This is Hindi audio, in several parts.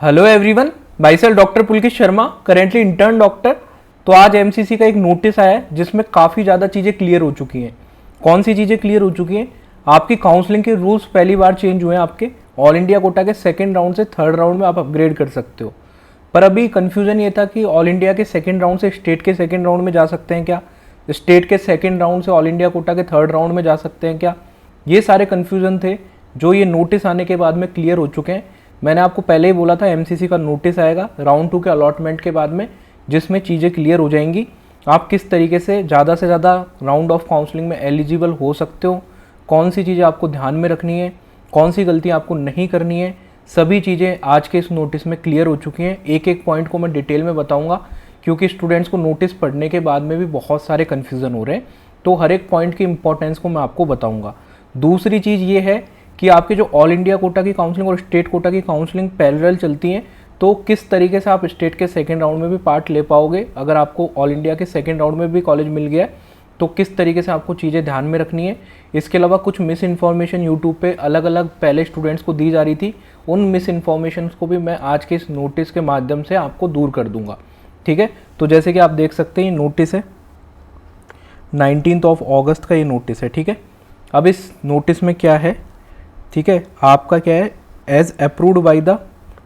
Hello everyone, my self doctor Pulkit Sharma, currently intern doctor. तो आज एमसीसी का एक नोटिस आया है जिसमें काफ़ी ज़्यादा चीज़ें क्लियर हो चुकी हैं। कौन सी चीज़ें क्लियर हो चुकी हैं? आपकी काउंसलिंग के रूल्स पहली बार चेंज हुए हैं। आपके ऑल इंडिया कोटा के सेकेंड राउंड से थर्ड राउंड में आप अपग्रेड कर सकते हो। पर अभी कन्फ्यूज़न ये था कि ऑल इंडिया के सेकेंड राउंड से स्टेट के सेकेंड राउंड में जा सकते हैं क्या, स्टेट के सेकेंड राउंड से ऑल इंडिया कोटा के थर्ड राउंड में जा सकते हैं क्या। ये सारे कन्फ्यूज़न थे जो ये नोटिस आने के बाद में क्लियर हो चुके हैं। मैंने आपको पहले ही बोला था एमसीसी का नोटिस आएगा राउंड 2 के अलॉटमेंट के बाद में, जिसमें चीज़ें क्लियर हो जाएंगी। आप किस तरीके से ज़्यादा राउंड ऑफ काउंसलिंग में एलिजिबल हो सकते हो, कौन सी चीज़ें आपको ध्यान में रखनी है, कौन सी गलती आपको नहीं करनी है, सभी चीज़ें आज के इस नोटिस में क्लियर हो चुकी हैं। एक एक पॉइंट को मैं डिटेल में बताऊँगा क्योंकि स्टूडेंट्स को नोटिस पढ़ने के बाद में भी बहुत सारे कन्फ्यूज़न हो रहे हैं। तो हर एक पॉइंट की इंपॉर्टेंस को मैं आपको बताऊँगा। दूसरी चीज़ ये है कि आपके जो ऑल इंडिया कोटा की काउंसलिंग और स्टेट कोटा की काउंसलिंग पैरेलल चलती हैं, तो किस तरीके से आप स्टेट के सेकेंड राउंड में भी पार्ट ले पाओगे। अगर आपको ऑल इंडिया के सेकेंड राउंड में भी कॉलेज मिल गया तो किस तरीके से आपको चीज़ें ध्यान में रखनी है। इसके अलावा कुछ मिस इन्फॉर्मेशन यूट्यूब पे अलग अलग पहले स्टूडेंट्स को दी जा रही थी, उन मिस इन्फॉर्मेशन को भी मैं आज के इस नोटिस के माध्यम से आपको दूर कर दूंगा। ठीक है, तो जैसे कि आप देख सकते हैं ये नोटिस है 19 अगस्त का, ये नोटिस है। ठीक है, अब इस नोटिस में क्या है, ठीक है, आपका क्या है, as approved by the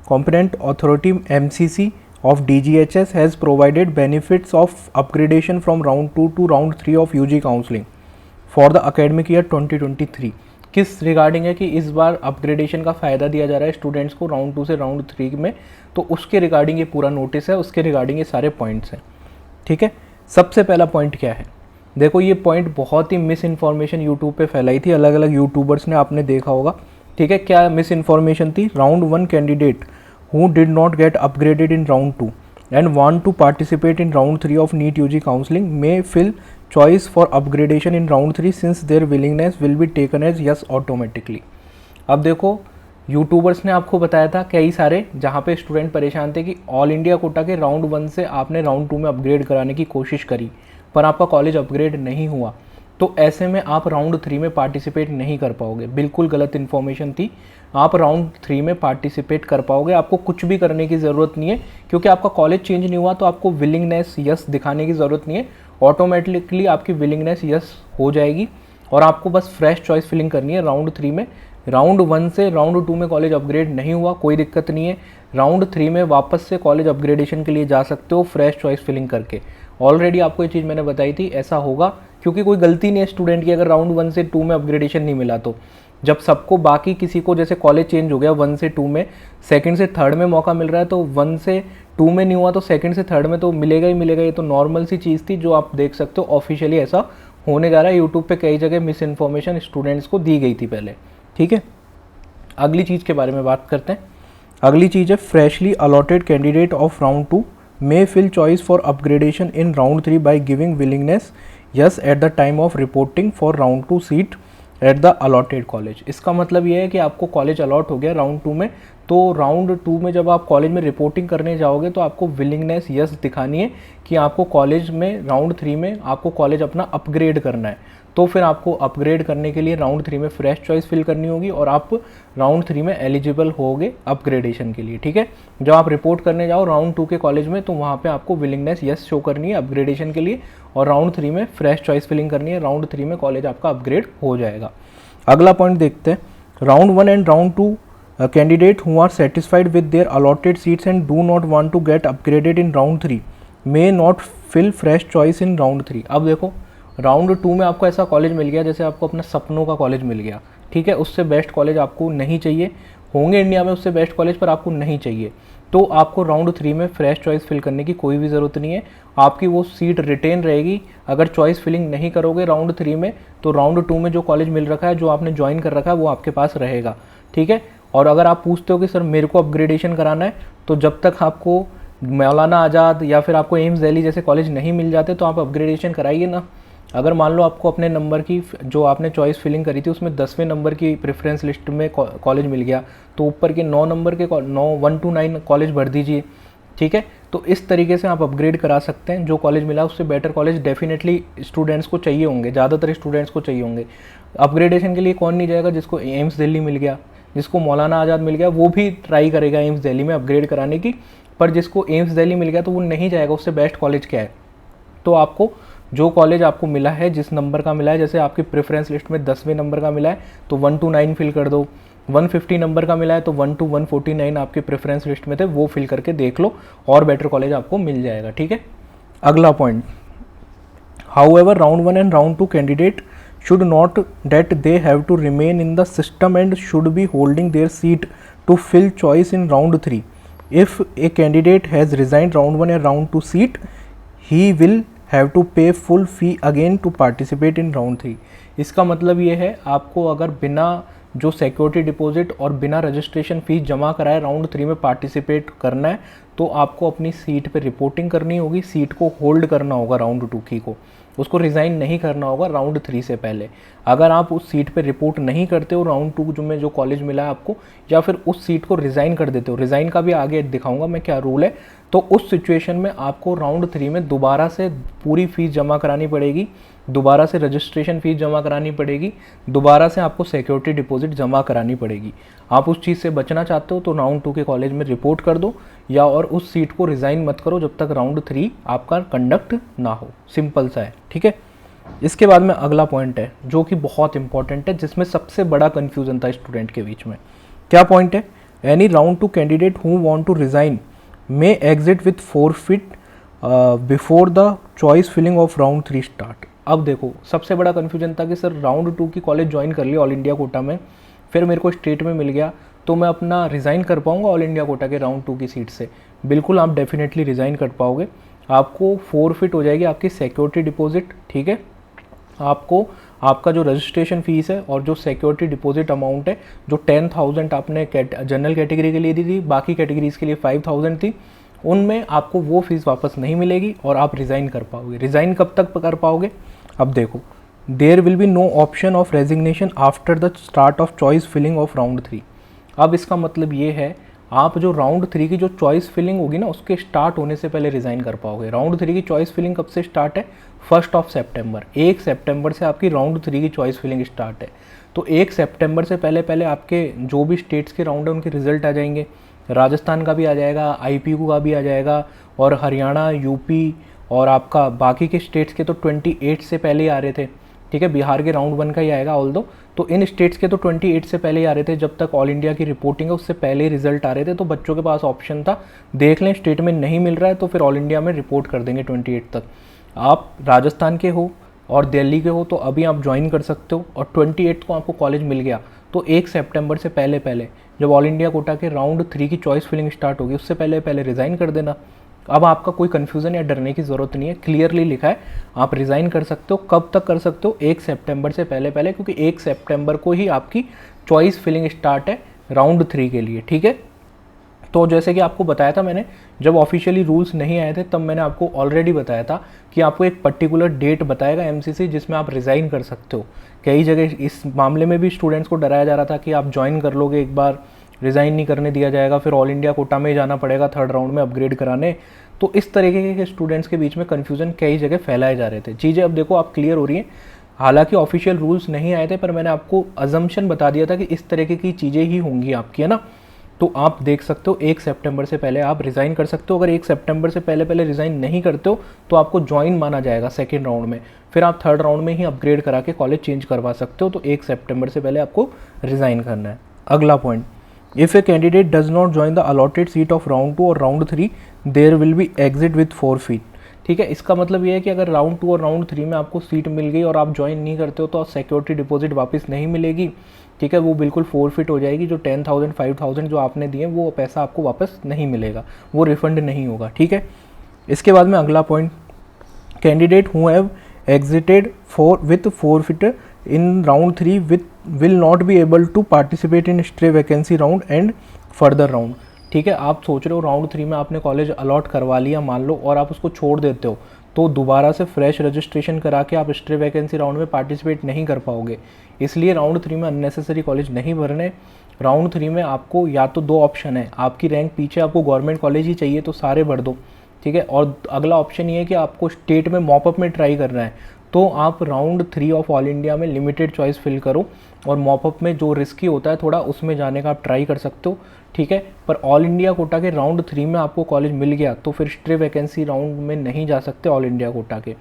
competent authority MCC of DGHS has provided benefits of upgradation from round 2 to round 3 of UG counselling for the academic year 2023। किस रिगार्डिंग है कि इस बार अपग्रेडेशन का फ़ायदा दिया जा रहा है स्टूडेंट्स को राउंड 2 से राउंड 3 में, तो उसके रिगार्डिंग ये पूरा नोटिस है, उसके रिगार्डिंग ये सारे पॉइंट्स हैं। ठीक है, सबसे पहला पॉइंट क्या है, देखो ये पॉइंट बहुत ही मिस इन्फॉर्मेशन यूट्यूब पे फैलाई थी, अलग अलग यूट्यूबर्स ने, आपने देखा होगा। ठीक है, क्या मिस इन्फॉर्मेशन थी? Round 1 candidate who did not get upgraded in round 2 and want to participate in round 3 of NEET UG counselling may fill choice for upgradation in round 3 since their willingness will be taken as yes automatically. अब देखो यूट्यूबर्स ने आपको बताया था कई सारे, जहाँ पे स्टूडेंट परेशान थे कि ऑल इंडिया कोटा के राउंड 1 से आपने राउंड 2 में अपग्रेड कराने की कोशिश करी पर आपका कॉलेज अपग्रेड नहीं हुआ, तो ऐसे में आप राउंड 3 में पार्टिसिपेट नहीं कर पाओगे। बिल्कुल गलत इन्फॉर्मेशन थी, आप राउंड 3 में पार्टिसिपेट कर पाओगे। आपको कुछ भी करने की ज़रूरत नहीं है क्योंकि आपका कॉलेज चेंज नहीं हुआ, तो आपको विलिंगनेस यस दिखाने की ज़रूरत नहीं है। ऑटोमेटिकली आपकी विलिंगनेस यस हो जाएगी और आपको बस फ्रेश चॉइस फिलिंग करनी है राउंड 3 में। राउंड 1 से राउंड 2 में कॉलेज अपग्रेड नहीं हुआ, कोई दिक्कत नहीं है, राउंड 3 में वापस से कॉलेज अपग्रेडेशन के लिए जा सकते हो फ्रेश चॉइस फिलिंग करके। ऑलरेडी आपको ये चीज़ मैंने बताई थी, ऐसा होगा क्योंकि कोई गलती नहीं है स्टूडेंट की अगर राउंड 1 से 2 में अपग्रेडेशन नहीं मिला तो। जब सबको बाकी किसी को जैसे कॉलेज चेंज हो गया 1 से 2 में, सेकंड से थर्ड में मौका मिल रहा है, तो 1 से 2 में नहीं हुआ तो सेकंड से थर्ड में तो मिलेगा ही मिलेगा। ये तो नॉर्मल सी चीज़ थी जो आप देख सकते हो, ऑफिशियली ऐसा होने जा रहा है। यूट्यूब पे कई जगह मिस इन्फॉर्मेशन स्टूडेंट्स को दी गई थी पहले। ठीक है, अगली चीज़ के बारे में बात करते हैं। अगली चीज़ है freshly allotted candidate of round 2 may fill choice for upgradation in round 3 by giving willingness yes at the time of reporting for round 2 seat at the allotted college। इसका मतलब ये है कि आपको कॉलेज अलॉट हो गया राउंड 2 में, तो राउंड 2 में जब आप कॉलेज में रिपोर्टिंग करने जाओगे तो आपको विलिंगनेस यस दिखानी है कि आपको कॉलेज में राउंड 3 में आपको कॉलेज अपना अपग्रेड करना है। तो फिर आपको अपग्रेड करने के लिए राउंड 3 में फ्रेश चॉइस फिल करनी होगी और आप राउंड 3 में एलिजिबल होगे अपग्रेडेशन के लिए। ठीक है, जब आप रिपोर्ट करने जाओ राउंड 2 के कॉलेज में तो वहाँ पे आपको विलिंगनेस यस शो करनी है अपग्रेडेशन के लिए और राउंड 3 में फ्रेश चॉइस फिलिंग करनी है। राउंड 3 में कॉलेज आपका अपग्रेड हो जाएगा। अगला पॉइंट देखते हैं, round 1 and round 2 candidate who are satisfied with their allotted seats and do not want to get upgraded in round 3 may not fill fresh choice in round 3। अब देखो राउंड 2 में आपको ऐसा कॉलेज मिल गया जैसे आपको अपना सपनों का कॉलेज मिल गया। ठीक है, उससे बेस्ट कॉलेज आपको नहीं चाहिए, होंगे इंडिया में उससे बेस्ट कॉलेज पर आपको नहीं चाहिए, तो आपको राउंड 3 में फ्रेश चॉइस फिल करने की कोई भी ज़रूरत नहीं है। आपकी वो सीट रिटेन रहेगी। अगर चॉइस फिलिंग नहीं करोगे राउंड 3 में तो राउंड 2 में जो कॉलेज मिल रखा है, जो आपने ज्वाइन कर रखा है, वो आपके पास रहेगा। ठीक है, और अगर आप पूछते हो कि सर मेरे को अपग्रेडेशन कराना है, तो जब तक आपको मौलाना आज़ाद या फिर आपको एम्स दिल्ली जैसे कॉलेज नहीं मिल जाते तो आप अपग्रेडेशन कराइए ना। अगर मान लो आपको अपने नंबर की जो आपने चॉइस फिलिंग करी थी उसमें 10वें नंबर की प्रेफरेंस लिस्ट में कॉलेज मिल गया, तो ऊपर के 9 नंबर के 1 to 9 कॉलेज भर दीजिए। ठीक है, तो इस तरीके से आप अपग्रेड करा सकते हैं। जो कॉलेज मिला उससे बेटर कॉलेज डेफिनेटली स्टूडेंट्स को चाहिए होंगे, ज़्यादातर स्टूडेंट्स को चाहिए होंगे। अपग्रेडेशन के लिए कौन नहीं जाएगा जिसको एम्स दिल्ली मिल गया, जिसको मौलाना आज़ाद मिल गया वो भी ट्राई करेगा एम्स दिल्ली में अपग्रेड कराने की, पर जिसको एम्स दिल्ली मिल गया तो वो नहीं जाएगा, उससे बेस्ट कॉलेज क्या है। तो आपको जो कॉलेज आपको मिला है, जिस नंबर का मिला है, जैसे आपकी प्रेफरेंस लिस्ट में 10वें नंबर का मिला है तो 1 to 9 फिल कर दो, 150 नंबर का मिला है तो 1 to 149 आपके प्रेफरेंस लिस्ट में थे, वो फिल करके देख लो और बेटर कॉलेज आपको मिल जाएगा। ठीक है, अगला point, However, round 1 and round 2 candidate should not that they have to remain in the system and should be holding their seat to fill choice in round 3. If a candidate has resigned round 1 and round 2 seat, he will have to pay full fee again to participate in round 3. इसका मतलब ये है, आपको अगर बिना जो सिक्योरिटी डिपॉजिट और बिना रजिस्ट्रेशन फीस जमा कराए राउंड 3 में पार्टिसिपेट करना है तो आपको अपनी सीट पे रिपोर्टिंग करनी होगी, सीट को होल्ड करना होगा राउंड 2 की को, उसको रिज़ाइन नहीं करना होगा राउंड 3 से पहले। अगर आप उस सीट पे रिपोर्ट नहीं करते हो राउंड 2 जो में जो कॉलेज मिला है आपको, या फिर उस सीट को रिज़ाइन कर देते हो, रिज़ाइन का भी आगे दिखाऊंगा मैं क्या रूल है, तो उस सिचुएशन में आपको राउंड 3 में दोबारा से पूरी फीस जमा करानी पड़ेगी, दोबारा से रजिस्ट्रेशन फीस जमा करानी पड़ेगी, दोबारा से आपको सिक्योरिटी डिपॉजिट जमा करानी पड़ेगी। आप उस चीज़ से बचना चाहते हो तो राउंड 2 के कॉलेज में रिपोर्ट कर दो, या और उस सीट को रिज़ाइन मत करो जब तक राउंड 3 आपका कंडक्ट ना हो। सिंपल सा है, ठीक है। इसके बाद में अगला पॉइंट है जो कि बहुत इंपॉर्टेंट है, जिसमें सबसे बड़ा कन्फ्यूजन था स्टूडेंट के बीच में। क्या पॉइंट है? Any round 2 candidate who want to resign may exit with forfeit before the choice filling of round 3 start. अब देखो, सबसे बड़ा कन्फ्यूजन था कि सर राउंड 2 की कॉलेज ज्वाइन कर लिया ऑल इंडिया कोटा में, फिर मेरे को स्टेट में मिल गया तो मैं अपना रिज़ाइन कर पाऊंगा ऑल इंडिया कोटा के राउंड 2 की सीट से? बिल्कुल, आप डेफिनेटली रिज़ाइन कर पाओगे। आपको फॉरफिट हो जाएगी आपकी सिक्योरिटी डिपॉजिट, ठीक है। आपको आपका जो रजिस्ट्रेशन फीस है और जो सिक्योरिटी डिपॉजिट अमाउंट है, जो 10,000 आपने जनरल कैटेगरी के लिए दी थी, बाकी कैटेगरीज के लिए 5,000 थी, उनमें आपको वो फीस वापस नहीं मिलेगी और आप रिज़ाइन कर पाओगे। रिज़ाइन कब तक कर पाओगे? अब देखो, there will be no option of resignation after the start of choice filling of round 3। अब इसका मतलब ये है, आप जो राउंड 3 की जो चॉइस फिलिंग होगी ना, उसके स्टार्ट होने से पहले रिज़ाइन कर पाओगे। राउंड 3 की चॉइस फिलिंग कब से स्टार्ट है? 1 सितंबर। 1 सितंबर से आपकी राउंड 3 की चॉइस फिलिंग स्टार्ट है। तो 1 सितंबर से पहले पहले आपके जो भी स्टेट्स के राउंड है उनके रिजल्ट आ जाएंगे। राजस्थान का भी आ जाएगा, IPU का भी आ जाएगा, और हरियाणा, यूपी और आपका बाकी के स्टेट्स के तो 28 से पहले ही आ रहे थे, ठीक है। बिहार के राउंड 1 का ही आएगा ऑल दो, तो इन स्टेट्स के तो 28 से पहले ही आ रहे थे। जब तक ऑल इंडिया की रिपोर्टिंग है उससे पहले ही रिजल्ट आ रहे थे, तो बच्चों के पास ऑप्शन था, देख लें स्टेट में नहीं मिल रहा है तो फिर ऑल इंडिया में रिपोर्ट कर देंगे 28 तक। आप राजस्थान के हो और दिल्ली के हो तो अभी आप ज्वाइन कर सकते हो, और 28 को आपको कॉलेज मिल गया तो 1 सितंबर से पहले पहले जब ऑल इंडिया कोटा के राउंड 3 की चॉइस फिलिंग स्टार्ट होगी उससे पहले पहले रिज़ाइन कर देना। अब आपका कोई कन्फ्यूज़न या डरने की ज़रूरत नहीं है, क्लियरली लिखा है, आप रिज़ाइन कर सकते हो। कब तक कर सकते हो? 1 सितंबर से पहले पहले, क्योंकि 1 सितंबर को ही आपकी चॉइस फिलिंग स्टार्ट है राउंड 3 के लिए, ठीक है। तो जैसे कि आपको बताया था मैंने, जब ऑफिशियली रूल्स नहीं आए थे तब मैंने आपको ऑलरेडी बताया था कि आपको एक पर्टिकुलर डेट बताएगा MCC जिसमें आप रिज़ाइन कर सकते हो। कई जगह इस मामले में भी स्टूडेंट्स को डराया जा रहा था कि आप ज्वाइन कर लोगे एक बार, रिज़ाइन नहीं करने दिया जाएगा, फिर ऑल इंडिया कोटा में ही जाना पड़ेगा 3rd राउंड में अपग्रेड कराने। तो इस तरीके के स्टूडेंट्स के बीच में कन्फ्यूज़न कई जगह फैलाए जा रहे थे। चीज़ें अब देखो आप क्लियर हो रही हैं। हालांकि ऑफिशियल रूल्स नहीं आए थे, पर मैंने आपको अजम्पशन बता दिया था कि इस तरीके की चीज़ें ही होंगी आपकी, है ना। तो आप देख सकते हो 1 सितंबर से पहले आप रिज़ाइन कर सकते हो। अगर 1 सितंबर से पहले पहले रिज़ाइन नहीं करते हो तो आपको ज्वाइन माना जाएगा 2nd राउंड में, फिर आप 3rd राउंड में ही अपग्रेड करा के कॉलेज चेंज करवा सकते हो। तो 1 सितंबर से पहले आपको रिज़ाइन करना है। अगला point, if a candidate does not join the allotted seat of round 2 और round 3 there will be exit with forfeit, ठीक है। इसका मतलब ये है कि अगर राउंड 2 और राउंड 3 में आपको सीट मिल गई और आप ज्वाइन नहीं करते हो तो सिक्योरिटी डिपॉजिट वापस नहीं मिलेगी, ठीक है। वो बिल्कुल फॉरफिट हो जाएगी। जो 10,000 5,000 जो आपने दिए वो पैसा आपको वापस नहीं मिलेगा, वो रिफंड नहीं होगा, ठीक है। इसके बाद में अगला point, candidate who have exited with forfeit in round 3 will not be able to participate in stray vacancy round and further round, ठीक है। आप सोच रहे हो राउंड 3 में आपने कॉलेज अलॉट करवा लिया मान लो, और आप उसको छोड़ देते हो तो दोबारा से फ्रेश रजिस्ट्रेशन करा के आप स्ट्रे वैकेंसी राउंड में पार्टिसिपेट नहीं कर पाओगे। इसलिए राउंड 3 में अननेसेसरी कॉलेज नहीं भरने। राउंड 3 में आपको या तो 2 ऑप्शन है, आपकी रैंक पीछे, आपको गवर्नमेंट कॉलेज ही चाहिए तो सारे भर दो, ठीक है। और अगला ऑप्शन ये है कि आपको स्टेट में मॉपअप में ट्राई करना है तो आप राउंड 3 ऑफ ऑल इंडिया में लिमिटेड चॉइस फिल करो, और मॉपअप में जो रिस्की होता है थोड़ा उसमें जाने का आप ट्राई कर सकते हो, ठीक है। पर ऑल इंडिया कोटा के राउंड 3 में आपको कॉलेज मिल गया तो फिर स्ट्रे वैकेंसी राउंड में नहीं जा सकते ऑल इंडिया कोटा के।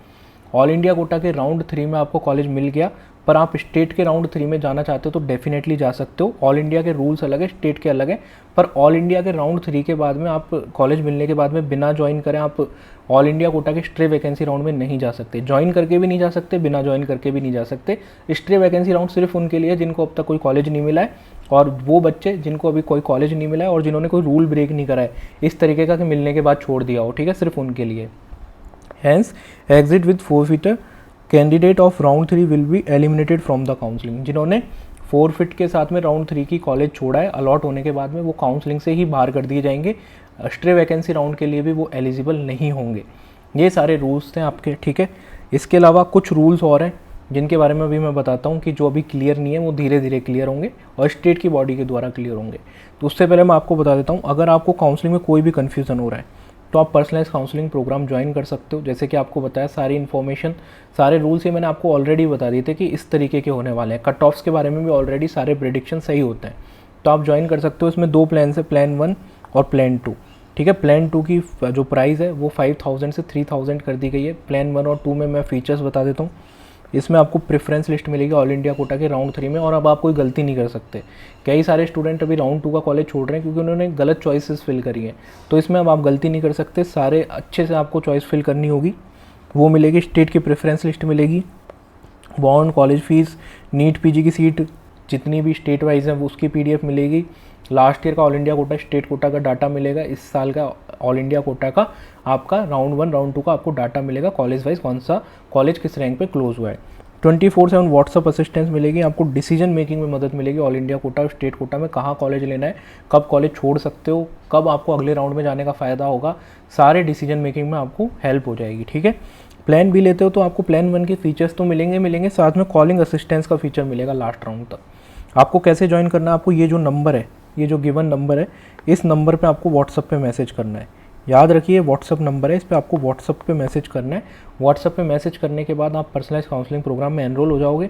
ऑल इंडिया कोटा के राउंड 3 में आपको कॉलेज मिल गया, पर आप स्टेट के राउंड 3 में जाना चाहते हो तो डेफिनेटली जा सकते हो। ऑल इंडिया के रूल्स अलग है, स्टेट के अलग है, पर ऑल इंडिया के राउंड 3 के बाद में आप कॉलेज मिलने के बाद में बिना ज्वाइन करें आप ऑल इंडिया कोटा के स्ट्रे वैकेंसी राउंड में नहीं जा सकते। ज्वाइन करके भी नहीं जा सकते, बिना ज्वाइन करके भी नहीं जा सकते। स्ट्रे वैकेंसी राउंड सिर्फ उनके लिए जिनको अब तक कोई कॉलेज नहीं मिला है, और वो बच्चे जिनको अभी कोई कॉलेज नहीं मिला है और जिन्होंने कोई रूल ब्रेक नहीं करा है इस तरीके का कि मिलने के बाद छोड़ दिया हो, ठीक है, सिर्फ उनके लिए। Hence exit with forfeiter candidate of round 3 will be eliminated from the counselling. जिन्होंने फोरफिट के साथ में राउंड 3 की कॉलेज छोड़ा है अलॉट होने के बाद में, वो काउंसलिंग से ही बाहर कर दिए जाएंगे। स्ट्रे वैकेंसी राउंड के लिए भी वो एलिजिबल नहीं होंगे। ये सारे रूल्स थे आपके, ठीक है। इसके अलावा कुछ रूल्स और हैं जिनके बारे में अभी मैं बताता हूँ कि जो अभी क्लियर नहीं है वो धीरे धीरे क्लियर होंगे और स्टेट की बॉडी के द्वारा क्लियर होंगे। तो उससे पहले मैं आपको बता देता हूँ, अगर आपको काउंसलिंग में कोई भी कन्फ्यूज़न हो रहा है तो आप पर्सनलाइज काउंसलिंग प्रोग्राम ज्वाइन कर सकते हो। जैसे कि आपको बताया सारी इन्फॉर्मेशन, सारे रूल्स ये मैंने आपको ऑलरेडी बता दिए थे कि इस तरीके के होने वाले हैं। कट ऑफ्स के बारे में भी ऑलरेडी सारे प्रेडिक्शन सही होते हैं, तो आप ज्वाइन कर सकते हो। इसमें 2 प्लान है, प्लान 1 और प्लान 2, ठीक है। प्लान 2 की जो प्राइस है वो 5000 से 3000 कर दी गई है। प्लान 1 और 2 में मैं फीचर्स बता देता हूँ। इसमें आपको प्रेफरेंस लिस्ट मिलेगी ऑल इंडिया कोटा के राउंड 3 में, और अब आप कोई गलती नहीं कर सकते। कई सारे स्टूडेंट अभी राउंड 2 का कॉलेज छोड़ रहे हैं क्योंकि उन्होंने गलत चॉइसेस फिल करी हैं, तो इसमें अब आप गलती नहीं कर सकते। सारे अच्छे से आपको चॉइस फिल करनी होगी, वो मिलेगी। स्टेट की प्रेफरेंस लिस्ट मिलेगी, bond, college fees, NEET PG की सीट जितनी भी स्टेट वाइज है वो उसकी PDF मिलेगी। लास्ट ईयर का all India quota, state quota का डाटा मिलेगा। इस साल का ऑल इंडिया कोटा का आपका राउंड 1 राउंड 2 का आपको डाटा मिलेगा, कॉलेज वाइज कौन सा कॉलेज किस रैंक पे क्लोज हुआ है। 24/7 व्हाट्सअप असिस्टेंस मिलेगी, आपको डिसीजन मेकिंग में मदद मिलेगी। ऑल इंडिया कोटा और स्टेट कोटा में कहाँ कॉलेज लेना है, कब कॉलेज छोड़ सकते हो, कब आपको अगले राउंड में जाने का फ़ायदा होगा, सारे डिसीजन मेकिंग में आपको हेल्प हो जाएगी, ठीक है। प्लान बी लेते हो तो आपको प्लान 1 के फीचर्स तो मिलेंगे, साथ में कॉलिंग असिस्टेंस का फीचर मिलेगा लास्ट राउंड तक। आपको कैसे ज्वाइन करना है, आपको ये जो नंबर है, ये जो गिवन नंबर है, इस नंबर पे आपको व्हाट्सअप पे मैसेज करना है। याद रखिए व्हाट्सअप नंबर है, इस पर आपको व्हाट्सअप पे मैसेज करना है। व्हाट्सअप पे मैसेज करने के बाद आप पर्सनलाइज काउंसलिंग प्रोग्राम में एनरोल हो जाओगे,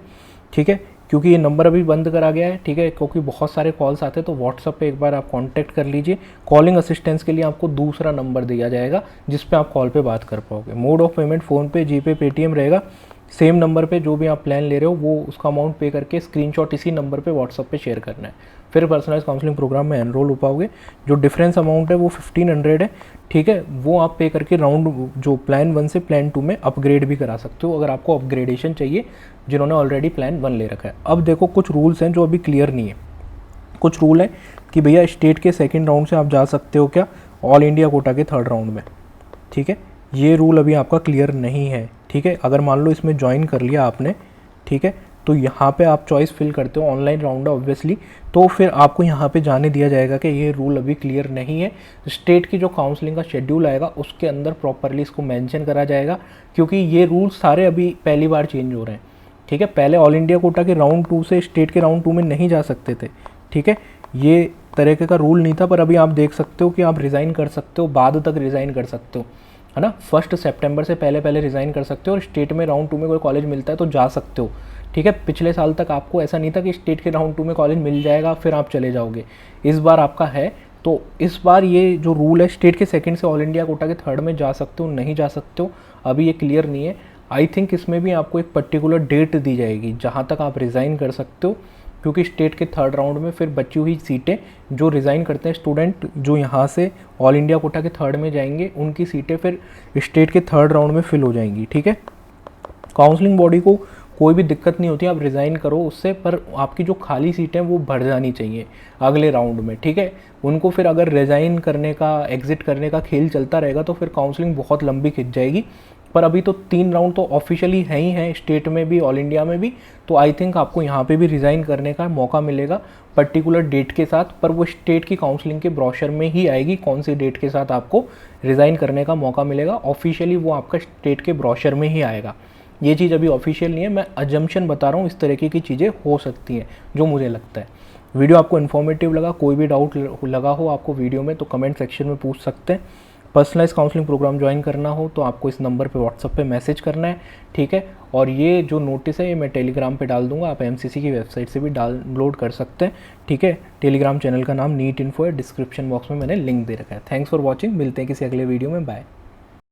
ठीक है। क्योंकि ये नंबर अभी बंद करा गया है, ठीक है, क्योंकि बहुत सारे कॉल्स आते हैं, तो व्हाट्सअप पे एक बार आप कांटेक्ट कर लीजिए। कॉलिंग असिस्टेंस के लिए आपको दूसरा नंबर दिया जाएगा जिस पे आप कॉल पे बात कर पाओगे। Mode of payment PhonePe, GPay, Paytm रहेगा। सेम नंबर पे जो भी आप प्लान ले रहे हो वो उसका अमाउंट पे करके स्क्रीनशॉट इसी नंबर पे व्हाट्सअप पे शेयर करना है, फिर पर्सनलाइज काउंसलिंग प्रोग्राम में एनरोल हो पाओगे। जो डिफरेंस अमाउंट है वो 1500 है, ठीक है, वो आप पे करके राउंड जो प्लान 1 से प्लान 2 में अपग्रेड भी करा सकते हो अगर आपको अपग्रेडेशन चाहिए, जिन्होंने ऑलरेडी प्लान 1 ले रखा है। अब देखो कुछ रूल्स हैं जो अभी क्लियर नहीं है। कुछ रूल है कि भैया स्टेट के सेकेंड राउंड से आप जा सकते हो क्या ऑल इंडिया कोटा के थर्ड राउंड में, ठीक है। ये रूल अभी आपका क्लियर नहीं है, ठीक है। अगर मान लो इसमें ज्वाइन कर लिया आपने, ठीक है, तो यहाँ पे आप चॉइस फिल करते हो, ऑनलाइन राउंड है ऑब्वियसली, तो फिर आपको यहाँ पे जाने दिया जाएगा कि ये रूल अभी क्लियर नहीं है। स्टेट की जो काउंसलिंग का शेड्यूल आएगा उसके अंदर प्रॉपरली इसको मेंशन करा जाएगा, क्योंकि ये रूल सारे अभी पहली बार चेंज हो रहे हैं, ठीक है। पहले ऑल इंडिया कोटा के राउंड 2 से स्टेट के राउंड 2 में नहीं जा सकते थे, ठीक है, ये तरीके का रूल नहीं था। पर अभी आप देख सकते हो कि आप रिज़ाइन कर सकते हो, बाद तक रिज़ाइन कर सकते हो, है ना। 1 सितंबर से पहले रिज़ाइन कर सकते हो, और स्टेट में राउंड 2 में कोई कॉलेज मिलता है तो जा सकते हो, ठीक है। पिछले साल तक आपको ऐसा नहीं था कि स्टेट के राउंड 2 में कॉलेज मिल जाएगा फिर आप चले जाओगे, इस बार आपका है। तो इस बार ये जो रूल है, स्टेट के सेकंड से ऑल इंडिया कोटा के थर्ड में जा सकते हो, नहीं जा सकते हो, अभी ये क्लियर नहीं है। आई थिंक इसमें भी आपको एक पर्टिकुलर डेट दी जाएगी जहाँ तक आप रिज़ाइन कर सकते हो, क्योंकि स्टेट के थर्ड राउंड में फिर बची हुई सीटें जो रिज़ाइन करते हैं स्टूडेंट जो यहाँ से ऑल इंडिया कोटा के थर्ड में जाएंगे, उनकी सीटें फिर स्टेट के थर्ड राउंड में फिल हो जाएंगी, ठीक है। काउंसलिंग बॉडी को कोई भी दिक्कत नहीं होती, आप रिज़ाइन करो उससे, पर आपकी जो खाली सीटें वो भर जानी चाहिए अगले राउंड में, ठीक है। उनको फिर अगर रिज़ाइन करने का, एग्जिट करने का खेल चलता रहेगा तो फिर काउंसलिंग बहुत लंबी खिंच जाएगी। पर अभी तो 3 राउंड तो ऑफिशियली है ही हैं, स्टेट में भी ऑल इंडिया में भी, तो आई थिंक आपको यहाँ पे भी रिज़ाइन करने का मौका मिलेगा पर्टिकुलर डेट के साथ। पर वो स्टेट की काउंसलिंग के ब्रोशर में ही आएगी कौन सी डेट के साथ आपको रिज़ाइन करने का मौका मिलेगा। ऑफिशियली वो आपका स्टेट के ब्रोशर में ही आएगा। ये चीज़ अभी ऑफिशियल नहीं है, मैं अजम्पशन बता रहा हूँ, इस तरीके की चीज़ें हो सकती हैं जो मुझे लगता है। वीडियो आपको इन्फॉर्मेटिव लगा, कोई भी डाउट लगा हो आपको वीडियो में तो कमेंट सेक्शन में पूछ सकते हैं। पर्सनलाइज काउंसलिंग प्रोग्राम ज्वाइन करना हो तो आपको इस नंबर पे व्हाट्सअप पे मैसेज करना है, ठीक है। और ये जो नोटिस है ये मैं टेलीग्राम पे डाल दूंगा, आप एमसीसी की वेबसाइट से भी डाउनलोड कर सकते हैं, ठीक है। टेलीग्राम चैनल का नाम नीट इन्फो है, डिस्क्रिप्शन बॉक्स में मैंने लिंक दे रखा है। थैंक्स फॉर वॉचिंग, मिलते हैं किसी अगले वीडियो में, बाय।